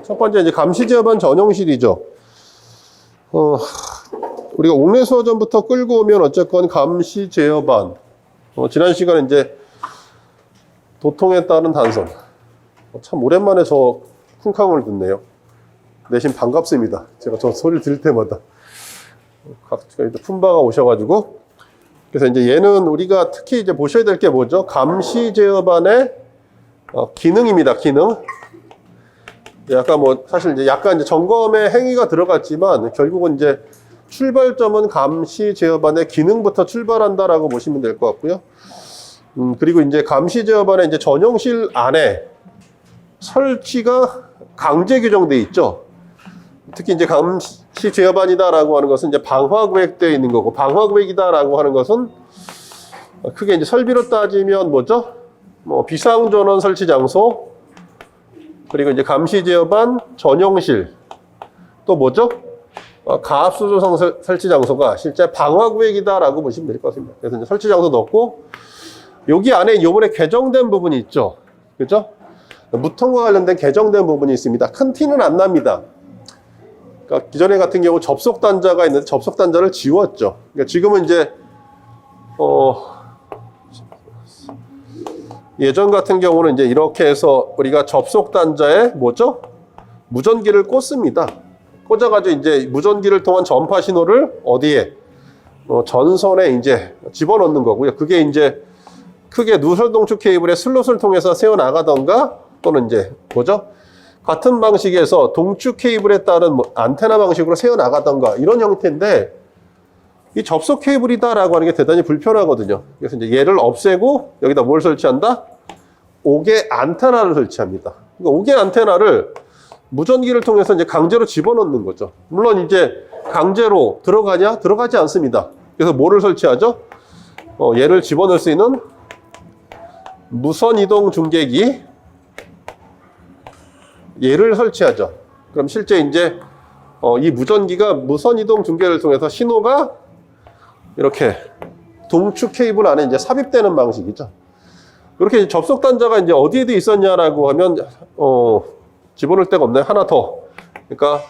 첫 번째 이제 감시 제어반 전용실이죠. 우리가 옥내 수호전부터 끌고 오면 어쨌건 감시 제어반. 지난 시간에 이제 도통에 따른 단선. 참 오랜만에 저 쿵쾅을 듣네요. 내심 반갑습니다. 제가 저 소리를 들을 때마다. 품바가 오셔가지고. 그래서 이제 얘는 우리가 특히 이제 보셔야 될 게 뭐죠? 감시 제어반의 기능입니다. 기능. 약간 사실 이제 약간 이제 점검의 행위가 들어갔지만 결국은 이제 출발점은 감시 제어반의 기능부터 출발한다라고 보시면 될 것 같고요. 그리고 이제 감시 제어반의 이제 전용실 안에 설치가 강제 규정되어 있죠. 특히 이제 감시 제어반이다라고 하는 것은 이제 방화구획되어 있는 거고, 방화구획이다라고 하는 것은 크게 이제 설비로 따지면 뭐죠? 비상전원 설치 장소, 그리고 이제 감시 제어반 전용실, 또 뭐죠? 가압수조성 설치 장소가 실제 방화구획이다라고 보시면 될 것 같습니다. 그래서 이제 설치 장소 넣고, 여기 안에 요번에 개정된 부분이 있죠. 그죠? 무통과 관련된 개정된 부분이 있습니다. 큰 티는 안 납니다. 그러니까 기존에 같은 경우 접속 단자가 있는데 접속 단자를 지웠죠. 그러니까 지금은 이제 예전 같은 경우는 이제 이렇게 해서 우리가 접속 단자에 뭐죠? 무전기를 꽂습니다. 꽂아가지고 이제 무전기를 통한 전파 신호를 어디에? 전선에 이제 집어넣는 거고요. 그게 이제 크게 누설 동축 케이블의 슬롯을 통해서 새어 나가던가, 또는 이제 뭐죠? 같은 방식에서 동축 케이블에 따른 안테나 방식으로 새어 나가던가, 이런 형태인데, 이 접속 케이블이다라고 하는 게 대단히 불편하거든요. 그래서 이제 얘를 없애고 여기다 뭘 설치한다? 5개 안테나를 설치합니다. 그러니까 5개 안테나를 무전기를 통해서 이제 강제로 집어넣는 거죠. 물론 이제 강제로 들어가냐? 들어가지 않습니다. 그래서 뭐를 설치하죠? 얘를 집어넣을 수 있는 무선 이동 중계기, 얘를 설치하죠. 그럼 실제 이제 이 무전기가 무선 이동 중계를 통해서 신호가 이렇게 동축 케이블 안에 이제 삽입되는 방식이죠. 이렇게 접속 단자가 이제 어디에도 있었냐라고 하면 집어넣을 데가 없나요? 하나 더. 그러니까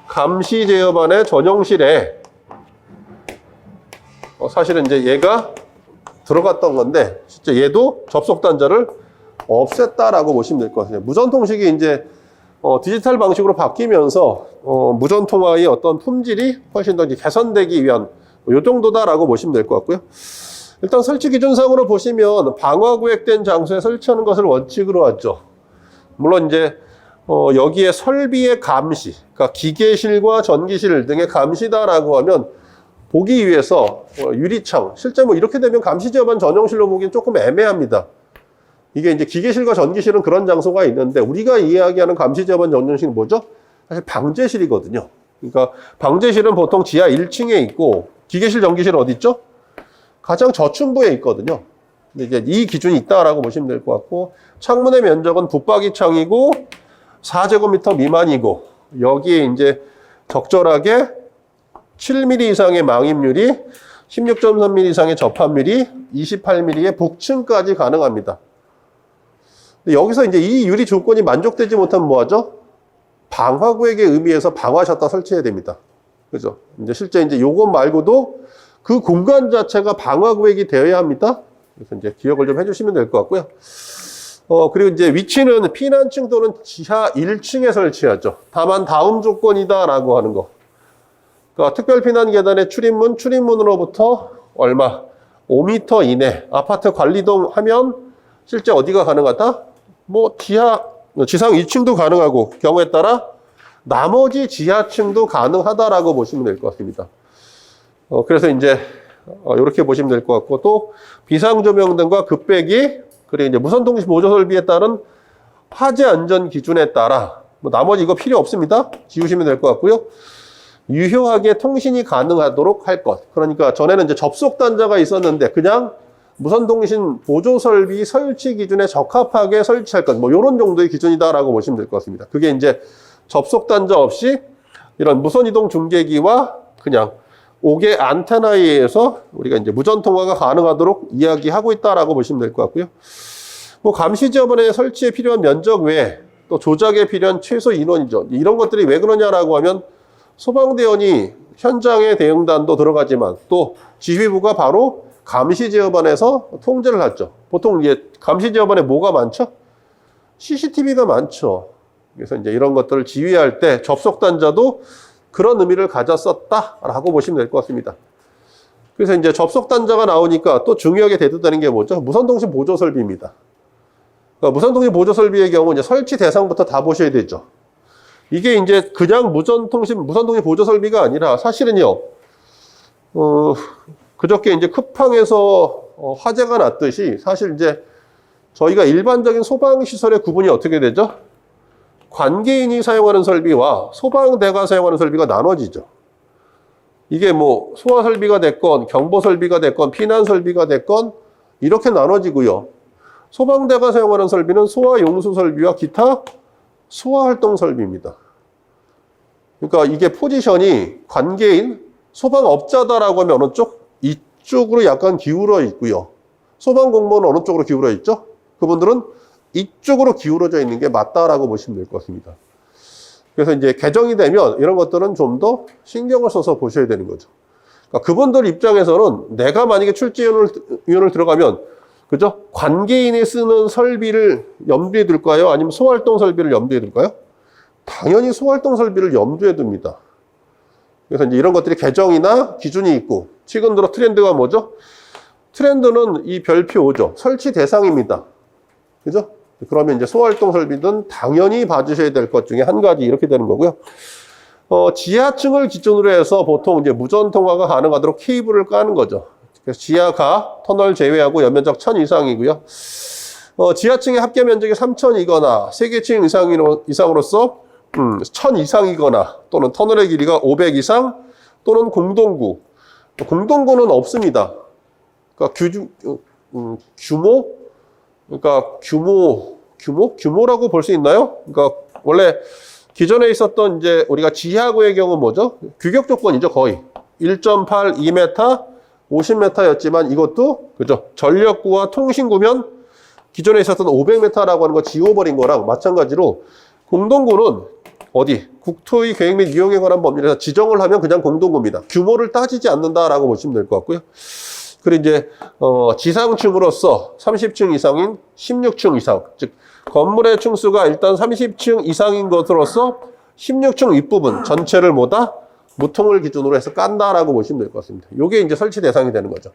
감시 제어반의 전용실에 사실은 이제 얘가 들어갔던 건데, 실제 얘도 접속 단자를 없앴다라고 보시면 될 것 같아요. 무선 통식이 이제 디지털 방식으로 바뀌면서 무전 통화의 어떤 품질이 훨씬 더 개선되기 위한 이 정도다라고 보시면 될 것 같고요. 일단 설치 기준상으로 보시면 방화구획된 장소에 설치하는 것을 원칙으로 하죠. 물론 이제 여기에 설비의 감시, 그러니까 기계실과 전기실 등의 감시다라고 하면 보기 위해서 유리창, 실제 이렇게 되면 감시 제어반 전용실로 보기엔 조금 애매합니다. 이게 이제 기계실과 전기실은 그런 장소가 있는데, 우리가 이야기하는 감시 제어반 전용실은 뭐죠? 사실 방제실이거든요. 그러니까 방제실은 보통 지하 1층에 있고, 기계실, 전기실은 어디 있죠? 가장 저층부에 있거든요. 근데 이제 이 기준이 있다라고 보시면 될 것 같고, 창문의 면적은 붙박이 창이고 4제곱미터 미만이고, 여기에 이제 적절하게 7mm 이상의 망입률이, 16.3mm 이상의 접합률이, 28mm의 북층까지 가능합니다. 근데 여기서 이제 이 유리 조건이 만족되지 못하면 뭐하죠? 방화구획의 의미에서 방화 셔터 설치해야 됩니다. 그죠? 이제 실제 이제 요것 말고도 그 공간 자체가 방화구획이 되어야 합니다. 그래서 이제 기억을 좀 해주시면 될 것 같고요. 그리고 이제 위치는 피난층 또는 지하 1층에 설치하죠. 다만 다음 조건이다라고 하는 거. 그러니까 특별 피난 계단의 출입문으로부터 얼마? 5m 이내. 아파트 관리동 하면 실제 어디가 가능하다? 지상 2층도 가능하고, 경우에 따라 나머지 지하층도 가능하다라고 보시면 될 것 같습니다. 그래서 이제 이렇게 보시면 될 것 같고, 또 비상조명 등과 급배기, 그리고 이제 무선통신 보조 설비에 따른 화재 안전 기준에 따라 나머지 이거 필요 없습니다. 지우시면 될 것 같고요. 유효하게 통신이 가능하도록 할 것. 그러니까 전에는 이제 접속 단자가 있었는데 그냥 무선통신 보조 설비 설치 기준에 적합하게 설치할 것. 이런 정도의 기준이다라고 보시면 될 것 같습니다. 그게 이제 접속 단자 없이 이런 무선 이동 중계기와 그냥 5개 안테나에 의해서 우리가 이제 무전 통화가 가능하도록 이야기하고 있다라고 보시면 될 것 같고요. 감시 제어반의 설치에 필요한 면적 외에 또 조작에 필요한 최소 인원이죠. 이런 것들이 왜 그러냐라고 하면 소방대원이 현장에 대응단도 들어가지만 또 지휘부가 바로 감시제어반에서 통제를 하죠. 보통 이제 감시제어반에 뭐가 많죠? CCTV가 많죠. 그래서 이제 이런 것들을 지휘할 때 접속단자도 그런 의미를 가졌었다라고 보시면 될 것 같습니다. 그래서 이제 접속단자가 나오니까 또 중요하게 대두되는 게 뭐죠? 무선통신 보조설비입니다. 그러니까 무선통신 보조설비의 경우 이제 설치 대상부터 다 보셔야 되죠. 이게 이제 그냥 무선통신 보조설비가 아니라 사실은요, 그저께 이제 쿠팡에서 화재가 났듯이 사실 이제 저희가 일반적인 소방시설의 구분이 어떻게 되죠? 관계인이 사용하는 설비와 소방대가 사용하는 설비가 나눠지죠. 이게 뭐 소화설비가 됐건 경보설비가 됐건 피난설비가 됐건 이렇게 나눠지고요. 소방대가 사용하는 설비는 소화용수설비와 기타 소화활동설비입니다. 그러니까 이게 포지션이 관계인 소방업자다라고 하면 어느 쪽? 이쪽으로 약간 기울어 있고요. 소방공무원은 어느 쪽으로 기울어 있죠? 그분들은 이쪽으로 기울어져 있는 게 맞다라고 보시면 될 것 같습니다. 그래서 이제 개정이 되면 이런 것들은 좀 더 신경을 써서 보셔야 되는 거죠. 그러니까 그분들 입장에서는 내가 만약에 출제위원을 들어가면, 그죠? 관계인이 쓰는 설비를 염두에 둘까요? 아니면 소활동 설비를 염두에 둘까요? 당연히 소활동 설비를 염두에 둡니다. 그래서 이제 이런 것들이 개정이나 기준이 있고, 최근 들어 트렌드가 뭐죠? 트렌드는 이 별표 5죠. 설치 대상입니다. 그죠? 그러면 이제 소활동 설비는 당연히 봐주셔야 될 것 중에 한 가지 이렇게 되는 거고요. 지하층을 기준으로 해서 보통 이제 무전 통화가 가능하도록 케이블을 까는 거죠. 그래서 지하가 터널 제외하고 연면적 1000 이상이고요. 지하층의 합계 면적이 3000이거나 세개층 이상으로서 1000 이상이거나 또는 터널의 길이가 500 이상 또는 공동구. 공동구는 없습니다. 그러니까 규모라고 볼 수 있나요? 그러니까 원래 기존에 있었던 이제 우리가 지하구의 경우 뭐죠? 규격 조건이죠, 거의. 1.8, 2m, 50m였지만 이것도 그죠? 전력구와 통신구면 기존에 있었던 500m라고 하는 거 지워버린 거랑 마찬가지로 공동구는 어디? 국토의 계획 및 이용에 관한 법률에서 지정을 하면 그냥 공동구입니다. 규모를 따지지 않는다라고 보시면 될 것 같고요. 그리고 이제 지상층으로서 30층 이상인 16층 이상, 즉 건물의 층수가 일단 30층 이상인 것으로서 16층 윗부분 전체를 무통을 기준으로 해서 깐다라고 보시면 될 것 같습니다. 이게 이제 설치 대상이 되는 거죠.